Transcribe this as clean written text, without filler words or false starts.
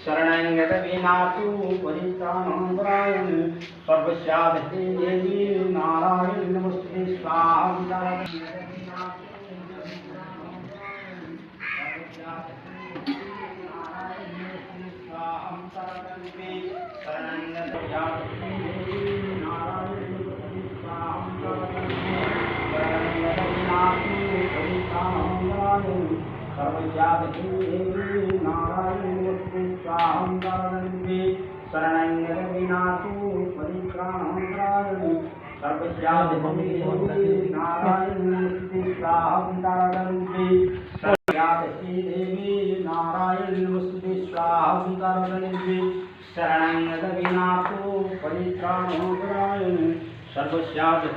शरणंगत विनातु परित्राणाय सर्वस्याधि देवी नारायण नमस्ते स्वाहा। शरणंगत विनातु परित्राणाय सर्वस्याधि